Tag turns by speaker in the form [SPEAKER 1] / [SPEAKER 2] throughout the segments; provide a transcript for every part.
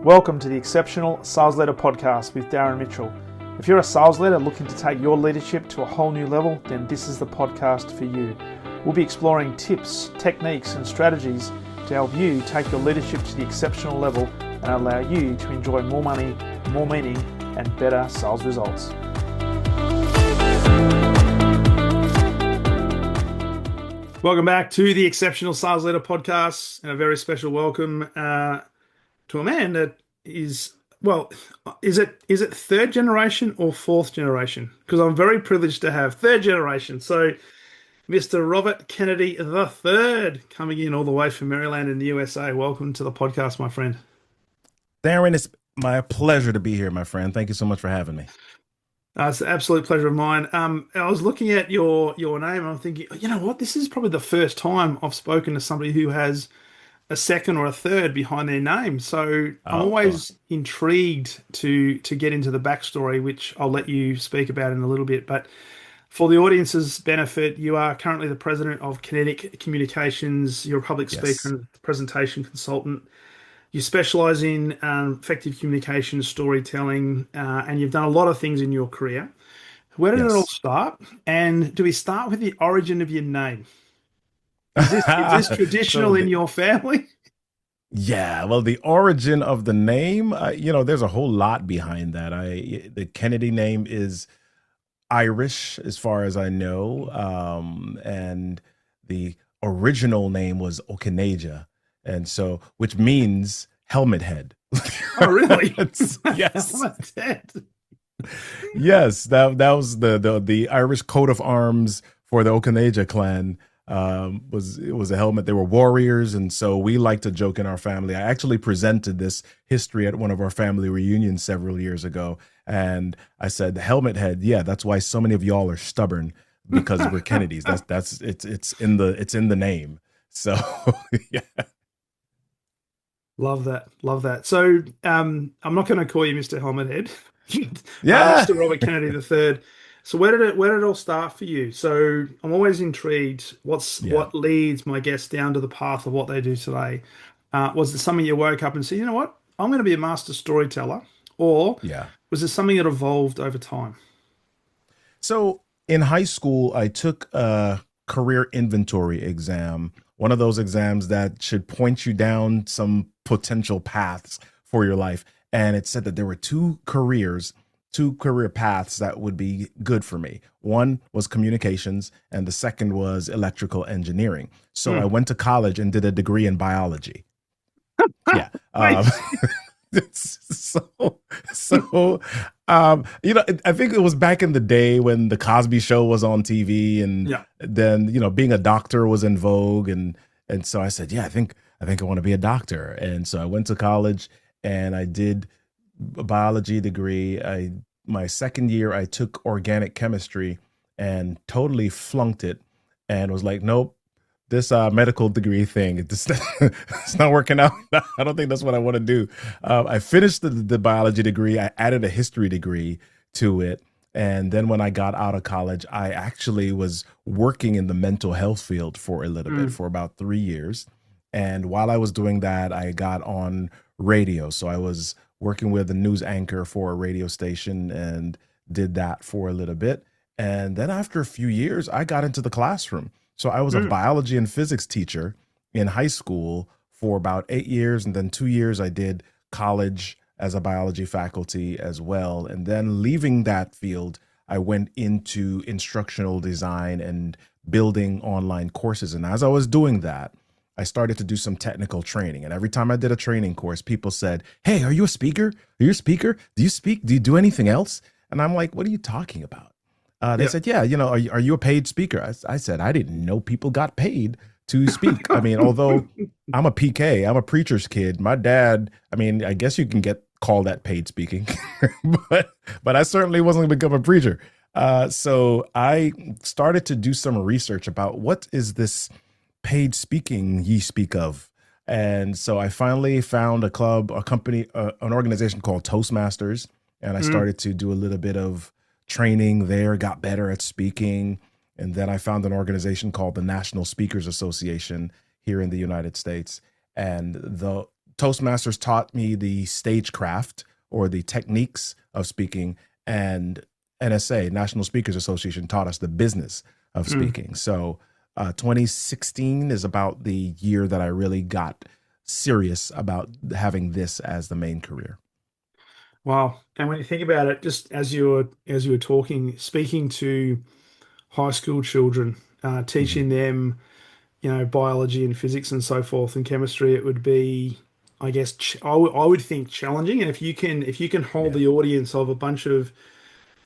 [SPEAKER 1] Welcome to the Exceptional Sales Leader Podcast with Darren Mitchell. If you're a sales leader looking to take your leadership to a whole new level, then this is the podcast for you. We'll be exploring tips, techniques, and strategies to help you take your leadership to the exceptional level and allow you to enjoy more money, more meaning, and better sales results. Welcome back to the Exceptional Sales Leader Podcast, and a very special welcome to a man that is, well, is it third generation or fourth generation? Because I'm very privileged to have third generation. So Mr. Robert Kennedy III coming in all the way from Maryland in the USA. Welcome to the podcast, my friend.
[SPEAKER 2] Darren, it's my pleasure to be here, my friend. Thank you so much for having me.
[SPEAKER 1] It's an absolute pleasure of mine. I was looking at your name and I'm thinking, you know what? This is probably the first time I've spoken to somebody who has a second or a third behind their name. So I'm always intrigued to get into the backstory, which I'll let you speak about in a little bit. But for the audience's benefit, you are currently the president of Kinetic Communications. You're a public speaker and presentation consultant. You specialize in effective communication, storytelling, and you've done a lot of things in your career. Where did it all start? And do we start with the origin of your name? Is this traditional in your family?
[SPEAKER 2] Yeah, well, the origin of the name, there's a whole lot behind that. The Kennedy name is Irish, as far as I know, and the original name was Okanaja, and so which means helmet head.
[SPEAKER 1] Oh, really?
[SPEAKER 2] Yes.
[SPEAKER 1] Helmet head.
[SPEAKER 2] Yes, that was the Irish coat of arms for the Okanaja clan. It was a helmet. They were warriors, and so we like to joke in our family. I actually presented this history at one of our family reunions several years ago, and I said, helmet head, yeah, that's why so many of y'all are stubborn, because we're Kennedys. It's in the name. So yeah.
[SPEAKER 1] Love that. So I'm not going to call you Mr. Helmet Head.
[SPEAKER 2] Yeah.
[SPEAKER 1] Mr. Robert Kennedy III. So where did it all start for you? So I'm always intrigued. What leads my guests down to the path of what they do today? Was it something you woke up and said, you know what, I'm going to be a master storyteller? Or was it something that evolved over time?
[SPEAKER 2] So in high school, I took a career inventory exam, one of those exams that should point you down some potential paths for your life. And it said that there were two career paths that would be good for me. One was communications, and the second was electrical engineering. So I went to college and did a degree in biology. Yeah. I think it was back in the day when the Cosby Show was on TV, and then, being a doctor was in vogue. And so I said, I think I want to be a doctor. And so I went to college and I did a biology degree. My second year, I took organic chemistry and totally flunked it and was like, nope, this medical degree thing, it's not working out. I don't think that's what I want to do. I finished the biology degree. I added a history degree to it. And then when I got out of college, I actually was working in the mental health field for a little bit, for about 3 years. And while I was doing that, I got on radio. So I was working with a news anchor for a radio station and did that for a little bit. And then after a few years, I got into the classroom. So I was a biology and physics teacher in high school for about 8 years. And then 2 years I did college as a biology faculty as well. And then leaving that field, I went into instructional design and building online courses. And as I was doing that, I started to do some technical training. And every time I did a training course, people said, hey, are you a speaker? Are you a speaker? Do you speak? Do you do anything else? And I'm like, what are you talking about? They said, yeah, are you a paid speaker? I said, I didn't know people got paid to speak. I mean, although I'm a PK, I'm a preacher's kid. My dad, I guess you can call that paid speaking, but I certainly wasn't going to become a preacher. So I started to do some research about what is this paid speaking ye speak of. And so I finally found a company, an organization called Toastmasters. And I started to do a little bit of training there, got better at speaking. And then I found an organization called the National Speakers Association here in the United States. And Toastmasters taught me the stagecraft or the techniques of speaking, and NSA, National Speakers Association, taught us the business of
[SPEAKER 1] Mm.
[SPEAKER 2] speaking. So 2016 is about the year that I really got serious about having this as the main career.
[SPEAKER 1] Wow. And when you think about it, just as you were talking, speaking to high school children,
[SPEAKER 2] Mhm.
[SPEAKER 1] teaching them, biology and physics and so forth and chemistry, it would be, I guess, I would think challenging. And if you can hold
[SPEAKER 2] Yeah.
[SPEAKER 1] the audience of a bunch of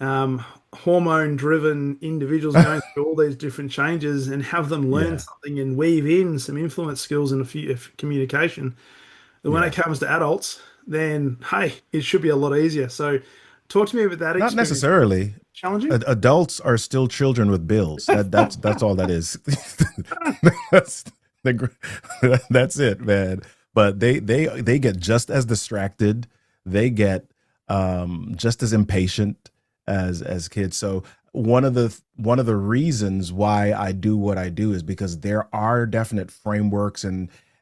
[SPEAKER 1] um, hormone-driven individuals going through all these different changes and have them learn
[SPEAKER 2] Yeah.
[SPEAKER 1] something and weave in some influence skills and a few of communication, then when it
[SPEAKER 2] Yeah.
[SPEAKER 1] comes to adults, then hey, it should be a lot easier. So, talk to me about that
[SPEAKER 2] Not
[SPEAKER 1] experience.
[SPEAKER 2] necessarily.
[SPEAKER 1] Challenging?
[SPEAKER 2] Adults are still children with bills. That's all that is. that's that's it, man. But they get just as distracted. They get just as impatient as kids. So one of the reasons why I do what I do is because there are definite frameworks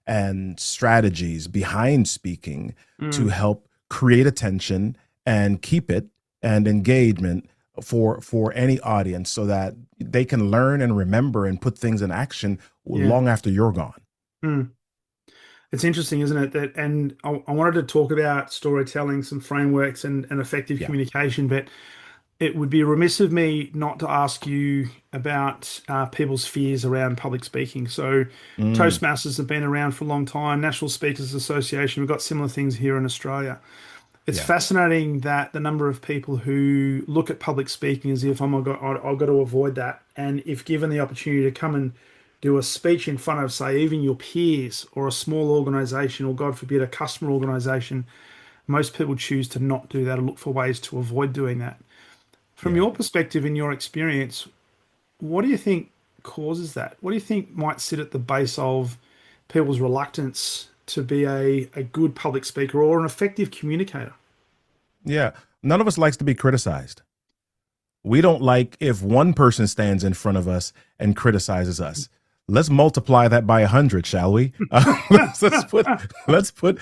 [SPEAKER 2] and strategies behind speaking to
[SPEAKER 1] Mm,
[SPEAKER 2] help create attention and keep it and engagement for any audience so that they can learn and remember and put things in action
[SPEAKER 1] yeah.
[SPEAKER 2] long after you're gone.
[SPEAKER 1] Mm. It's interesting, isn't it? That, and I wanted to talk about storytelling, some frameworks, and effective
[SPEAKER 2] Yeah.
[SPEAKER 1] communication, but it would be remiss of me not to ask you about people's fears around public speaking. So,
[SPEAKER 2] Mm,
[SPEAKER 1] Toastmasters have been around for a long time. National Speakers Association, we've got similar things here in Australia. It's
[SPEAKER 2] yeah.
[SPEAKER 1] fascinating that the number of people who look at public speaking as if, oh my God, I've got to avoid that. And if given the opportunity to come and do a speech in front of, say, even your peers or a small organization, or God forbid, a customer organization, most people choose to not do that or look for ways to avoid doing that. From
[SPEAKER 2] Yeah.
[SPEAKER 1] your perspective, in your experience, what do you think causes that? What do you think might sit at the base of people's reluctance to be a good public speaker or an effective communicator?
[SPEAKER 2] Yeah. None of us likes to be criticized. We don't like if one person stands in front of us and criticizes us. Let's multiply that by 100, shall we? Let's put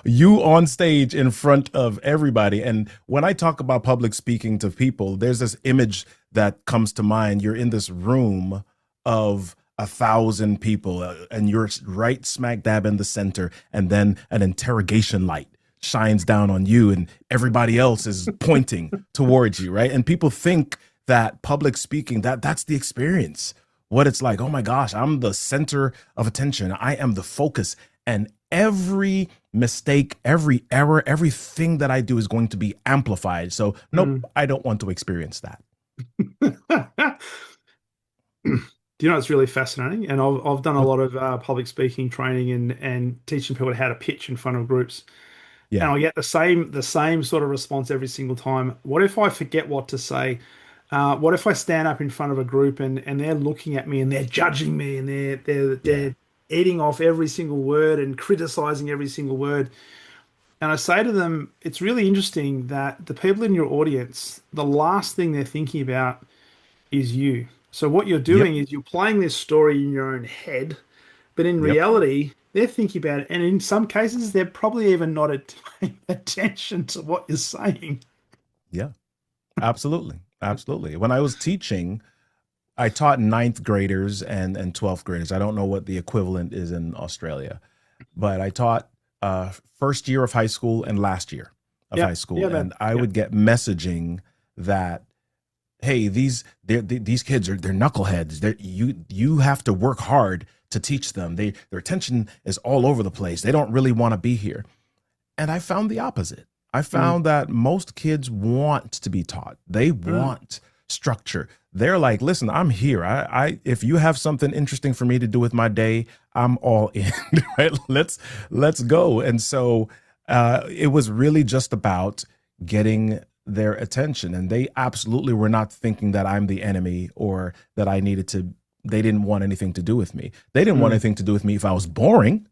[SPEAKER 2] you on stage in front of everybody. And when I talk about public speaking to people, there's this image that comes to mind. You're in this room of 1,000 people, and you're right smack dab in the center, and then an interrogation light shines down on you and everybody else is pointing towards you, right? And people think that public speaking, that's the experience. What it's like, oh my gosh, I'm the center of attention. I am the focus. And every mistake, every error, everything that I do is going to be amplified. So nope,
[SPEAKER 1] Mm.
[SPEAKER 2] I don't want to experience that.
[SPEAKER 1] Do you know it's really fascinating? And I've done a lot of public speaking training and teaching people how to pitch in front of groups. And
[SPEAKER 2] Yeah,
[SPEAKER 1] I get the same sort of response every single time. What if I forget what to say? What if I stand up in front of a group and they're looking at me and they're judging me and they're
[SPEAKER 2] yeah,
[SPEAKER 1] they're eating off every single word and criticizing every single word. And I say to them, it's really interesting that the people in your audience, the last thing they're thinking about is you. So what you're
[SPEAKER 2] yep,
[SPEAKER 1] doing is you're playing this story in your own head, but in
[SPEAKER 2] yep,
[SPEAKER 1] reality, they're thinking about it. And in some cases, they're probably even not paying attention to what you're saying.
[SPEAKER 2] yeah, absolutely. Absolutely. When I was teaching, I taught ninth graders and 12th graders. I don't know what the equivalent is in Australia, but I taught first year of high school and last year of high
[SPEAKER 1] Yep.
[SPEAKER 2] school,
[SPEAKER 1] Yeah, man.
[SPEAKER 2] and I
[SPEAKER 1] Yep.
[SPEAKER 2] would get messaging that, hey, these kids they're knuckleheads. You have to work hard to teach them. Their attention is all over the place. They don't really want to be here. And I found the opposite. I
[SPEAKER 1] Mm,
[SPEAKER 2] found that most kids want to be taught. They
[SPEAKER 1] mm,
[SPEAKER 2] want structure. They're like, listen, I'm here. I if you have something interesting for me to do with my day, I'm all in. Right? Let's go. And so it was really just about getting their attention, and they absolutely were not thinking that I'm the enemy or that I needed to. They didn't want anything to do with me. They didn't want
[SPEAKER 1] mm,
[SPEAKER 2] anything to do with me if I was boring.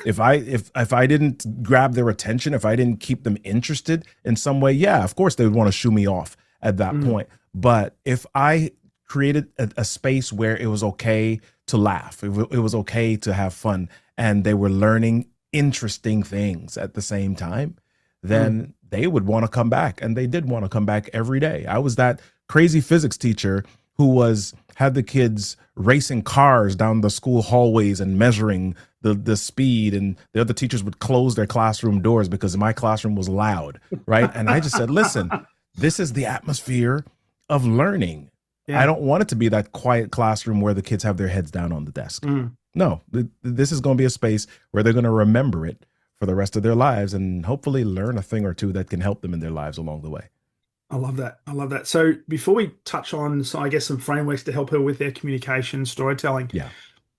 [SPEAKER 2] If I didn't grab their attention, if I didn't keep them interested in some way, yeah, of course they would want to shoo me off at that
[SPEAKER 1] mm,
[SPEAKER 2] point. But if I created a space where it was okay to laugh, it was okay to have fun, and they were learning interesting things at the same time,
[SPEAKER 1] Mm.
[SPEAKER 2] then they would want to come back. And they did want to come back every day. I was that crazy physics teacher who was had the kids racing cars down the school hallways and measuring the speed, and the other teachers would close their classroom doors because my classroom was loud, right? And I just said, listen, this is the atmosphere of learning. I
[SPEAKER 1] Yeah.
[SPEAKER 2] don't want it to be that quiet classroom where the kids have their heads down on the desk.
[SPEAKER 1] Mm.
[SPEAKER 2] No, this is going to be a space where they're going to remember it for the rest of their lives and hopefully learn a thing or two that can help them in their lives along the way.
[SPEAKER 1] I love that. I love that. So before we touch on, so I guess some frameworks to help her with their communication, storytelling,
[SPEAKER 2] Yeah.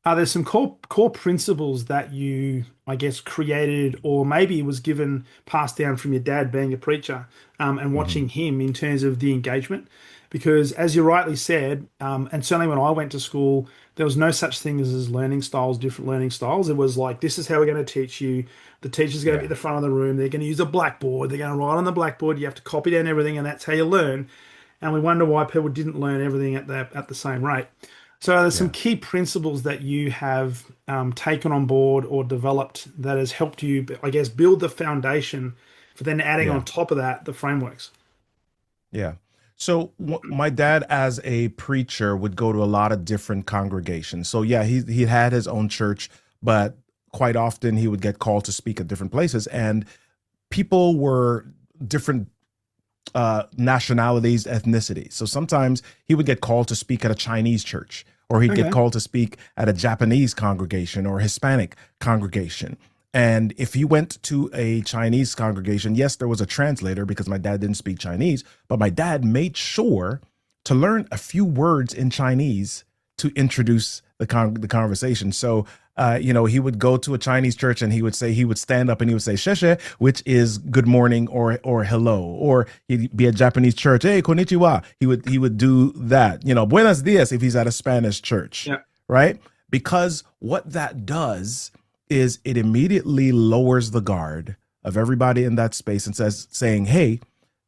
[SPEAKER 1] are there some core principles that you, I guess, created or maybe was given passed down from your dad being a preacher, and
[SPEAKER 2] Hmm.
[SPEAKER 1] watching him in terms of the engagement? Because as you rightly said, and certainly when I went to school, there was no such thing as learning styles, different learning styles. It was like, this is how we're going to teach you. The teacher's going to be at
[SPEAKER 2] Yeah.
[SPEAKER 1] the front of the room. They're going to use a blackboard. They're going to write on the blackboard. You have to copy down everything, and that's how you learn. And we wonder why people didn't learn everything at the same rate. So, are there some
[SPEAKER 2] Yeah.
[SPEAKER 1] key principles that you have taken on board or developed that has helped you, I guess, build the foundation for then adding
[SPEAKER 2] Yeah.
[SPEAKER 1] on top of that the frameworks?
[SPEAKER 2] Yeah. So my dad, as a preacher, would go to a lot of different congregations. So yeah, he had his own church, but quite often he would get called to speak at different places, and people were different nationalities, ethnicities. So sometimes he would get called to speak at a Chinese church, or he'd get
[SPEAKER 1] Okay.
[SPEAKER 2] called to speak at a Japanese congregation or Hispanic congregation. And if he went to a Chinese congregation, yes, there was a translator because my dad didn't speak Chinese, but my dad made sure to learn a few words in Chinese to introduce the conversation. So, he would go to a Chinese church and he would stand up and he would say "sheshe," which is good morning or hello. Or he'd be at Japanese church, "Hey, konnichiwa." He would do that. "Buenos dias" if he's at a Spanish church,
[SPEAKER 1] Yeah.
[SPEAKER 2] right? Because what that does is it immediately lowers the guard of everybody in that space and saying, "Hey,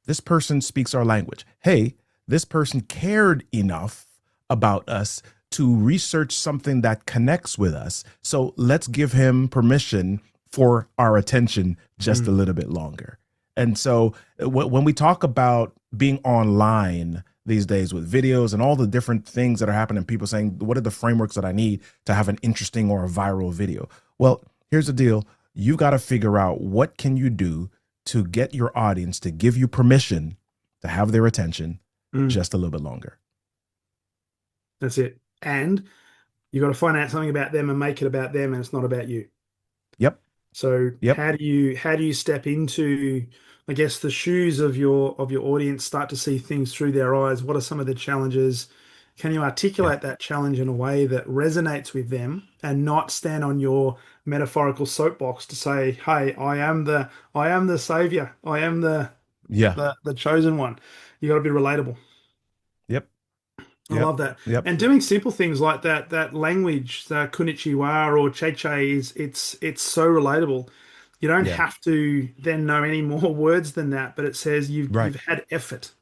[SPEAKER 2] this person speaks our language. Hey, this person cared enough about us to research something that connects with us. So let's give him permission for our attention just a
[SPEAKER 1] Mm.
[SPEAKER 2] little bit longer." And so when we talk about being online these days with videos and all the different things that are happening, people saying, what are the frameworks that I need to have an interesting or a viral video? Well, here's the deal. You got to figure out what can you do to get your audience to give you permission to have their attention
[SPEAKER 1] Mm.
[SPEAKER 2] just a little bit longer.
[SPEAKER 1] That's it. And you got to find out something about them and make it about them, and it's not about you.
[SPEAKER 2] Yep.
[SPEAKER 1] So
[SPEAKER 2] Yep.
[SPEAKER 1] how do you step into, I guess, the shoes of your audience, start to see things through their eyes? What are some of the challenges? Can you
[SPEAKER 2] Yeah.
[SPEAKER 1] articulate that challenge in a way that resonates with them and not stand on your metaphorical soapbox to say, "Hey, I am the savior. I am
[SPEAKER 2] Yeah.
[SPEAKER 1] the chosen one." You got to be relatable.
[SPEAKER 2] Yep.
[SPEAKER 1] I
[SPEAKER 2] Yep.
[SPEAKER 1] love that.
[SPEAKER 2] Yep.
[SPEAKER 1] And doing simple things like that language, the Kunichiwa or Cheche is it's so relatable. You don't
[SPEAKER 2] Yeah.
[SPEAKER 1] have to then know any more words than that, but it says
[SPEAKER 2] Right.
[SPEAKER 1] you've had effort.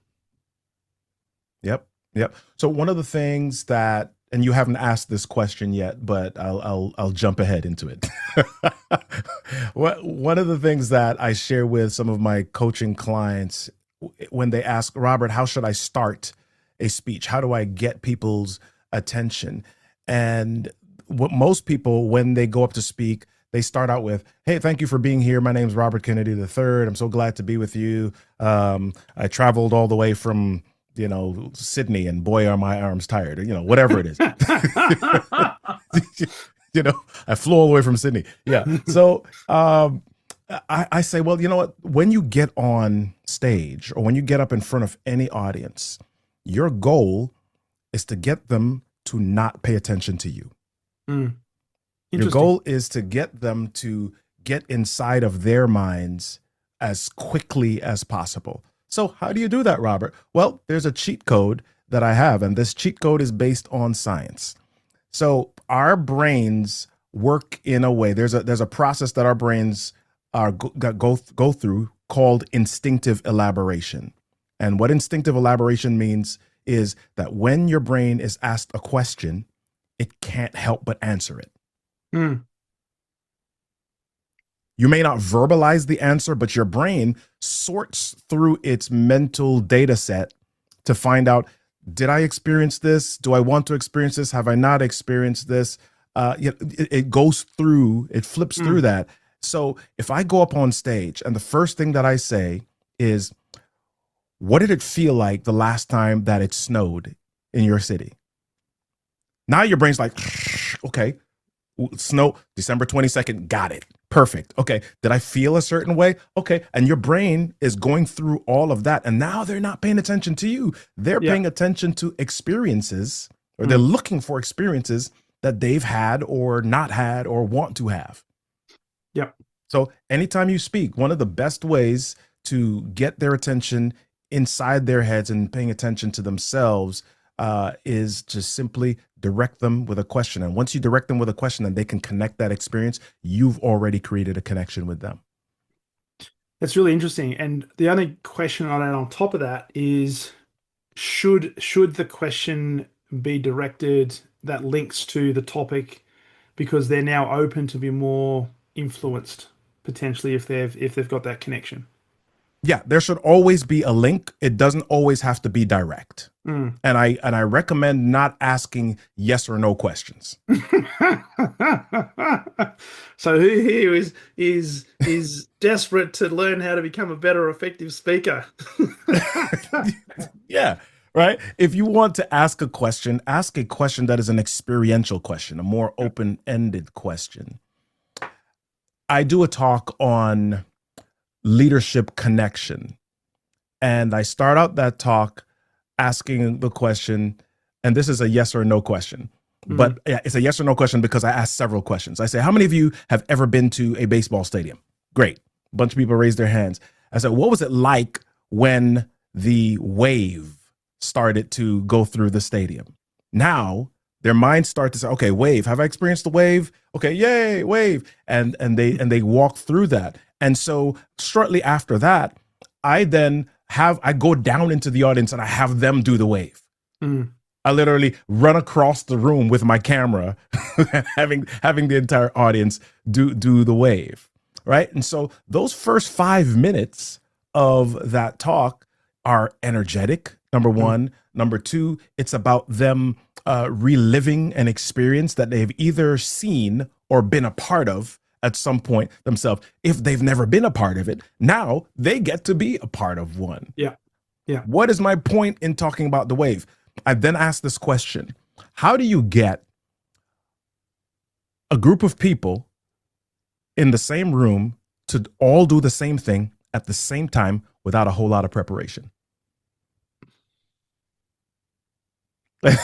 [SPEAKER 2] Yep. Yep. So one of the things that, and you haven't asked this question yet, but I'll jump ahead into it. One of the things that I share with some of my coaching clients when they ask, "Robert, how should I start a speech? How do I get people's attention?" And what most people, when they go up to speak, they start out with, "Hey, thank you for being here. My name is Robert Kennedy III. I'm so glad to be with you. I traveled all the way from Sydney, and boy, are my arms tired," or, whatever it is. I flew all the way from Sydney. Yeah. So I say, well, you know what? When you get on stage or when you get up in front of any audience, your goal is to get them to not pay attention to you.
[SPEAKER 1] Mm,
[SPEAKER 2] Your
[SPEAKER 1] interesting.
[SPEAKER 2] goal is to get them to get inside of their minds as quickly as possible. So, how do you do that, Robert? Well, there's a cheat code that I have, and this cheat code is based on science. So, our brains work in a way. There's a process that our brains go through called instinctive elaboration. And what instinctive elaboration means is that when your brain is asked a question, it can't help but answer it.
[SPEAKER 1] Mm,
[SPEAKER 2] You may not verbalize the answer, but your brain sorts through its mental data set to find out, did I experience this? Do I want to experience this? Have I not experienced this? It goes through, it flips through
[SPEAKER 1] Mm.
[SPEAKER 2] that. So if I go up on stage and the first thing that I say is, what did it feel like the last time that it snowed in your city? Now your brain's like, okay, snow, December 22nd, got it. Perfect. Okay. Did I feel a certain way? Okay. And your brain is going through all of that. And now they're not paying attention to you. They're
[SPEAKER 1] Yeah.
[SPEAKER 2] paying attention to experiences, or they're
[SPEAKER 1] Mm.
[SPEAKER 2] looking for experiences that they've had or not had or want to have.
[SPEAKER 1] Yep.
[SPEAKER 2] So anytime you speak, one of the best ways to get their attention inside their heads and paying attention to themselves is to simply direct them with a question. And once you direct them with a question and they can connect that experience, you've already created a connection with them.
[SPEAKER 1] That's really interesting. And the only question I'd add on top of that is should the question be directed that links to the topic because they're now open to be more influenced potentially if they've got that connection.
[SPEAKER 2] Yeah, there should always be a link. It doesn't always have to be direct.
[SPEAKER 1] Mm.
[SPEAKER 2] And I recommend not asking yes or no questions.
[SPEAKER 1] So who here is desperate to learn how to become a better effective speaker?
[SPEAKER 2] Yeah, right. If you want to ask a question that is an experiential question, a more open-ended question. I do a talk on leadership connection, and I start out that talk asking the question, and this is a yes or no question.
[SPEAKER 1] Mm.
[SPEAKER 2] But yeah, it's a yes or no question because I asked several questions. I say, how many of you have ever been to a baseball stadium? Great. A bunch of people raised their hands. I said, what was it like when the wave started to go through the stadium? Now their minds start to say, okay, wave. Have I experienced the wave? Okay, yay, wave. And they walk through that. And so shortly after that, I go down into the audience and I have them do the wave.
[SPEAKER 1] Mm.
[SPEAKER 2] I literally run across the room with my camera, having the entire audience do the wave, right? And so those first 5 minutes of that talk are energetic. Number
[SPEAKER 1] Mm.
[SPEAKER 2] one, number two, it's about them reliving an experience that they've either seen or been a part of at some point themselves. If they've never been a part of it, now they get to be a part of one.
[SPEAKER 1] Yeah. Yeah.
[SPEAKER 2] What is my point in talking about the wave? I then asked this question: how do you get a group of people in the same room to all do the same thing at the same time without a whole lot of preparation?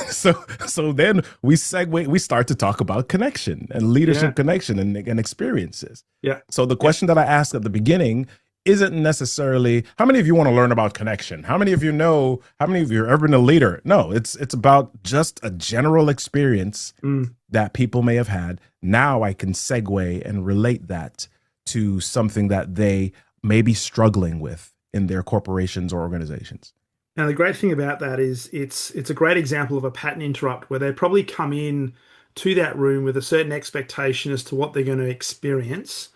[SPEAKER 2] So then we start to talk about connection and
[SPEAKER 1] Yeah.
[SPEAKER 2] leadership connection and experiences.
[SPEAKER 1] Yeah.
[SPEAKER 2] So the
[SPEAKER 1] Yeah.
[SPEAKER 2] question that I asked at the beginning isn't necessarily, how many of you want to learn about connection? How many of you know, how many of you have ever been a leader? No, it's about just a general experience
[SPEAKER 1] Mm.
[SPEAKER 2] that people may have had. Now I can segue and relate that to something that they may be struggling with in their corporations or organizations.
[SPEAKER 1] Now, the great thing about that is it's a great example of a pattern interrupt where they probably come in to that room with a certain expectation as to what they're going to experience,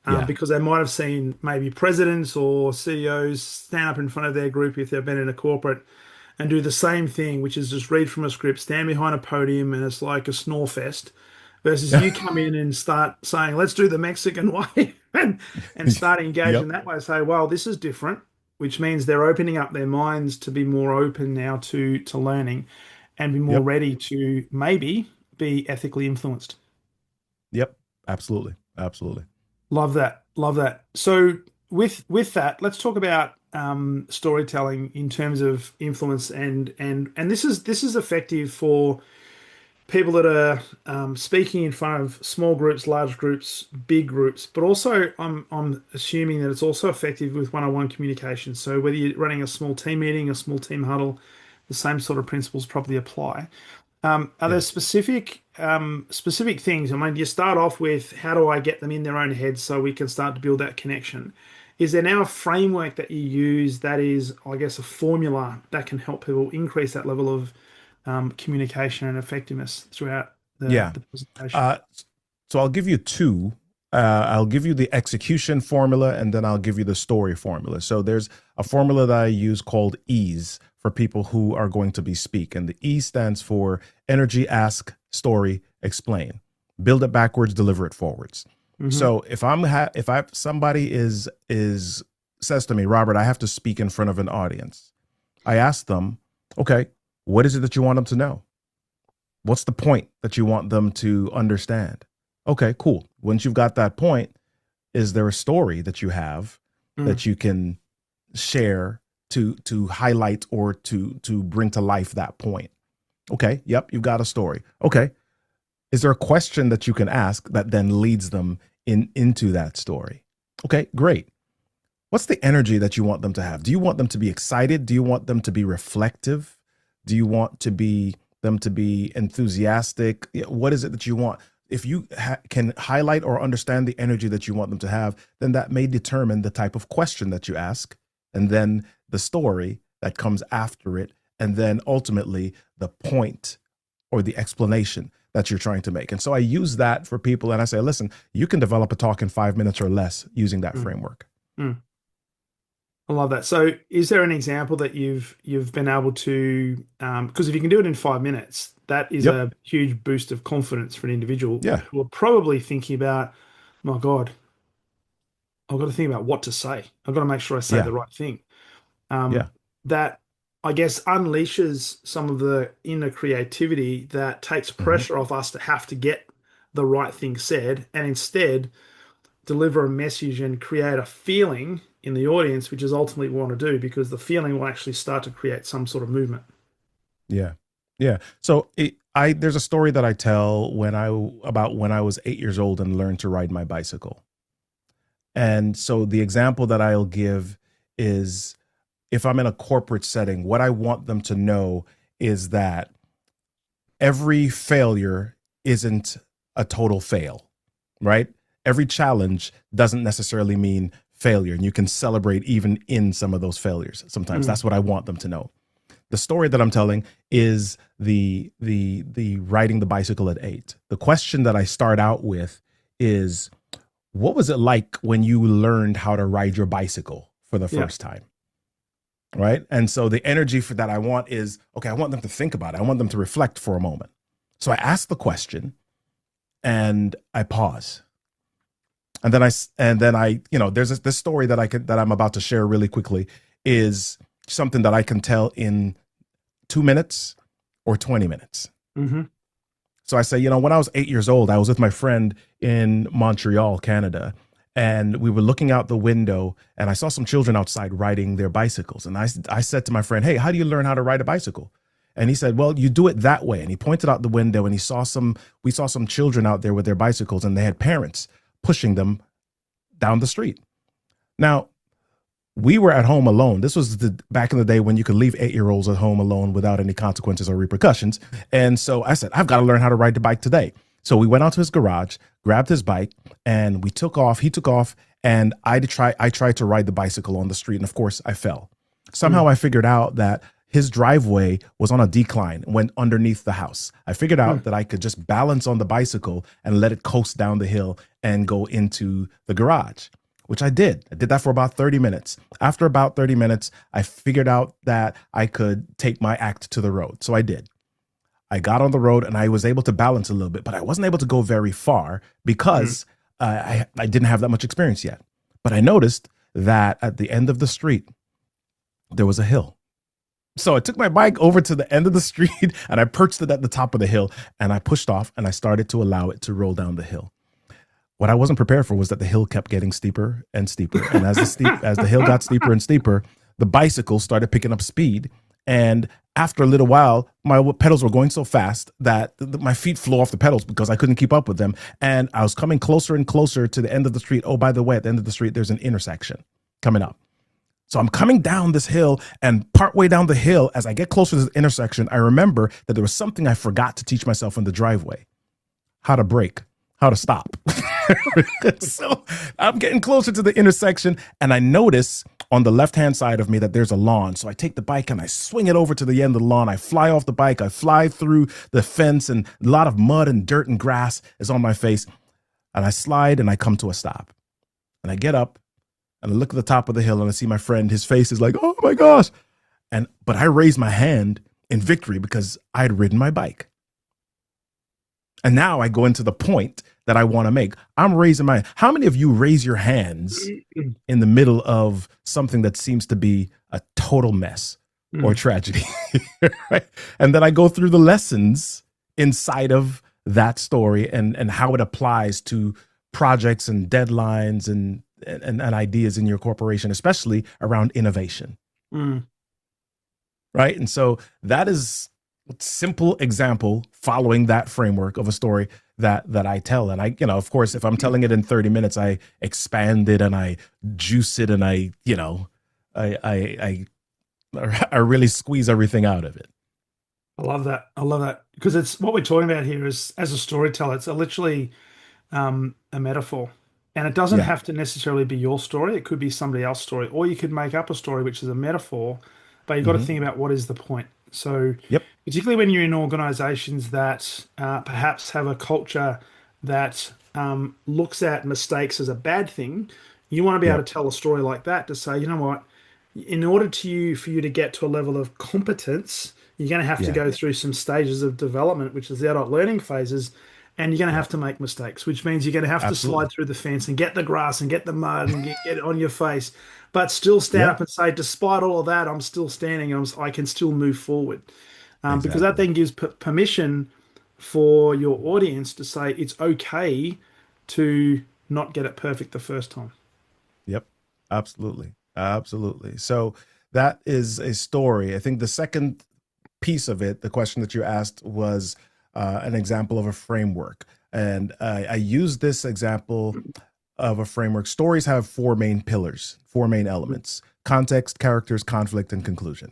[SPEAKER 2] Yeah.
[SPEAKER 1] because they might have seen maybe presidents or CEOs stand up in front of their group if they've been in a corporate and do the same thing, which is just read from a script, stand behind a podium, and it's like a snore fest. Versus you come in and start saying, "Let's do the Mexican way," and start engaging
[SPEAKER 2] Yep.
[SPEAKER 1] that way. Say, "Well, this is different," which means they're opening up their minds to be more open now to learning, and be more
[SPEAKER 2] Yep.
[SPEAKER 1] ready to maybe be ethically influenced.
[SPEAKER 2] Yep. Absolutely. Absolutely.
[SPEAKER 1] Love that. Love that. So with that, let's talk about storytelling in terms of influence and this is effective for people that are speaking in front of small groups, large groups, big groups, but also I'm assuming that it's also effective with one-on-one communication. So whether you're running a small team meeting, a small team huddle, the same sort of principles probably apply. Are there
[SPEAKER 2] Yeah.
[SPEAKER 1] specific things? I mean, you start off with how do I get them in their own heads so we can start to build that connection? Is there now a framework that you use that is, I guess, a formula that can help people increase that level of communication and effectiveness throughout the,
[SPEAKER 2] Yeah.
[SPEAKER 1] the presentation?
[SPEAKER 2] Uh, so I'll give you two. I'll give you the execution formula, and then I'll give you the story formula. So there's a formula that I use called EASE for people who are going to be speak. And the E stands for energy, ask, story, explain. Build it backwards, deliver it forwards.
[SPEAKER 1] Mm-hmm.
[SPEAKER 2] So if somebody is says to me, Robert, I have to speak in front of an audience, I ask them, okay, what is it that you want them to know? What's the point that you want them to understand? Okay, cool. Once you've got that point, is there a story that you have
[SPEAKER 1] Mm.
[SPEAKER 2] that you can share to highlight or to bring to life that point? Okay, yep, you've got a story. Okay, is there a question that you can ask that then leads them into that story? Okay, great. What's the energy that you want them to have? Do you want them to be excited? Do you want them to be reflective? Do you want them to be enthusiastic? What is it that you want? If you can highlight or understand the energy that you want them to have, then that may determine the type of question that you ask, and then the story that comes after it, and then ultimately the point or the explanation that you're trying to make. And so I use that for people, and I say, listen, you can develop a talk in 5 minutes or less using that
[SPEAKER 1] Mm.
[SPEAKER 2] framework.
[SPEAKER 1] Mm. I love that. So, is there an example that you've been able to? Because if you can do it in 5 minutes, that is
[SPEAKER 2] Yep.
[SPEAKER 1] a huge boost of confidence for an individual
[SPEAKER 2] Yeah.
[SPEAKER 1] who are probably thinking about, my God, I've got to think about what to say. I've got to make sure I say
[SPEAKER 2] Yeah.
[SPEAKER 1] the right thing.
[SPEAKER 2] Yeah.
[SPEAKER 1] That I guess unleashes some of the inner creativity that takes
[SPEAKER 2] Hmm.
[SPEAKER 1] pressure off us to have to get the right thing said, and instead deliver a message and create a feeling in the audience, which is ultimately what we want to do, because the feeling will actually start to create some sort of movement.
[SPEAKER 2] Yeah. Yeah. So there's a story that I tell about when I was 8 years old and learned to ride my bicycle. And so the example that I'll give is, if I'm in a corporate setting, what I want them to know is that every failure isn't a total fail, right? Every challenge doesn't necessarily mean failure, and you can celebrate even in some of those failures. Sometimes
[SPEAKER 1] Mm,
[SPEAKER 2] that's what I want them to know. The story that I'm telling is the riding the bicycle at 8. The question that I start out with is, what was it like when you learned how to ride your bicycle for the
[SPEAKER 1] yeah.
[SPEAKER 2] first time? Right. And so the energy for that I want is, okay, I want them to think about it. I want them to reflect for a moment. So I ask the question and I pause. And then I, there's this story that I'm about to share really quickly, is something that I can tell in 2 minutes or 20 minutes.
[SPEAKER 1] Hmm.
[SPEAKER 2] So I say, when I was 8 years old, I was with my friend in Montreal, Canada, and we were looking out the window, and I saw some children outside riding their bicycles. And I said to my friend, hey, how do you learn how to ride a bicycle? And he said, well, you do it that way. And he pointed out the window, and we saw some children out there with their bicycles, and they had parents pushing them down the street. Now, we were at home alone. This was back in the day when you could leave 8-year-olds at home alone without any consequences or repercussions. And so I said, I've got to learn how to ride the bike today. So we went out to his garage, grabbed his bike, and we took off. He took off, and I tried to ride the bicycle on the street. And of course, I fell.
[SPEAKER 1] Mm,
[SPEAKER 2] Somehow I figured out that his driveway was on a decline, went underneath the house. I figured out
[SPEAKER 1] mm,
[SPEAKER 2] that I could just balance on the bicycle and let it coast down the hill and go into the garage, which I did. I did that for about 30 minutes. After about 30 minutes, I figured out that I could take my act to the road. So I did. I got on the road and I was able to balance a little bit, but I wasn't able to go very far
[SPEAKER 1] mm.
[SPEAKER 2] because I didn't have that much experience yet. But I noticed that at the end of the street, there was a hill. So I took my bike over to the end of the street and I perched it at the top of the hill, and I pushed off and I started to allow it to roll down the hill. What I wasn't prepared for was that the hill kept getting steeper and steeper. And as the hill got steeper and steeper, the bicycle started picking up speed. And after a little while, my pedals were going so fast that my feet flew off the pedals because I couldn't keep up with them. And I was coming closer and closer to the end of the street. Oh, by the way, at the end of the street, there's an intersection coming up. So I'm coming down this hill, and partway down the hill, as I get closer to the intersection, I remember that there was something I forgot to teach myself in the driveway: how to brake, how to stop. So I'm getting closer to the intersection, and I notice on the left-hand side of me that there's a lawn. So I take the bike and I swing it over to the end of the lawn. I fly off the bike. I fly through the fence, and a lot of mud and dirt and grass is on my face. and I slide and I come to a stop. And I get up and I look at the top of the hill and I see my friend, his face is like, oh my gosh. But I raise my hand in victory because I had ridden my bike. And now I go into the point that I want to make. I'm raising my, how many of you raise your hands in the middle of something that seems to be a total mess or tragedy? Right? And then I go through the lessons inside of that story and how it applies to projects and deadlines and ideas in your corporation, especially around innovation. Right. And so that is a simple example following that framework of a story that I tell. And I, of course, if I'm telling it in 30 minutes, I expand it and I juice it and I really squeeze everything out of it.
[SPEAKER 1] I love that. I love that because it's what we're talking about here is as a storyteller, it's literally a metaphor. And it doesn't
[SPEAKER 2] Yeah.
[SPEAKER 1] have to necessarily be your story. It could be somebody else's story, or you could make up a story which is a metaphor, but you've got to think about what is the point. So,
[SPEAKER 2] Yep.
[SPEAKER 1] particularly when you're in organizations that perhaps have a culture that looks at mistakes as a bad thing, you want to be able
[SPEAKER 2] Yep.
[SPEAKER 1] to tell a story like that to say, you know what, in order for you to get to a level of competence, you're going to have to
[SPEAKER 2] Yeah.
[SPEAKER 1] go through some stages of development, which is the adult learning phases, and you're going to have
[SPEAKER 2] Yep.
[SPEAKER 1] to make mistakes, which means you're going to have to
[SPEAKER 2] Absolutely.
[SPEAKER 1] slide through the fence and get the grass and get the mud and get it on your face, but still stand
[SPEAKER 2] Yeah.
[SPEAKER 1] up and say, despite all of that, I'm still standing. I can still move forward, because that
[SPEAKER 2] Exactly.
[SPEAKER 1] then gives permission for your audience to say it's okay to not get it perfect the first time.
[SPEAKER 2] Yep. Absolutely. Absolutely. So that is a story. I think the second piece of it, the question that you asked was an example of a framework. And I use this example of a framework. Stories have four main pillars, four main elements: context, characters, conflict, and conclusion.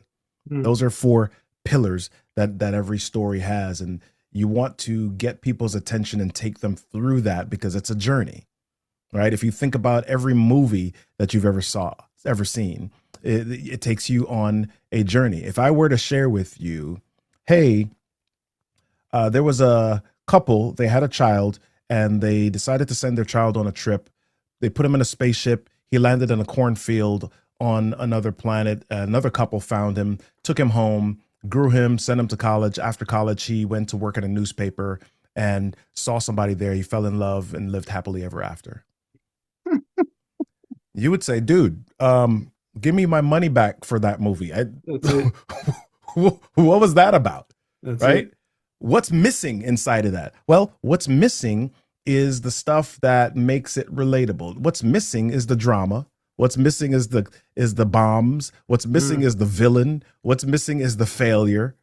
[SPEAKER 1] Mm,
[SPEAKER 2] Those are four pillars that every story has. And you want to get people's attention and take them through that because it's a journey, right? If you think about every movie that you've ever seen, it takes you on a journey. If I were to share with you, hey, there was a couple, they had a child, and they decided to send their child on a trip. They put him in a spaceship. He landed in a cornfield on another planet. Another couple found him, took him home, grew him, sent him to college. After college, he went to work at a newspaper and saw somebody there. He fell in love and lived happily ever after. You would say, dude, give me my money back for that movie.
[SPEAKER 1] that's it.
[SPEAKER 2] What was that about?
[SPEAKER 1] That's
[SPEAKER 2] Right?
[SPEAKER 1] it.
[SPEAKER 2] What's missing inside of that? Well, what's missing is the stuff that makes it relatable. What's missing is the drama. What's missing is the bombs. What's missing
[SPEAKER 1] Mm,
[SPEAKER 2] is the villain. What's missing is the failure.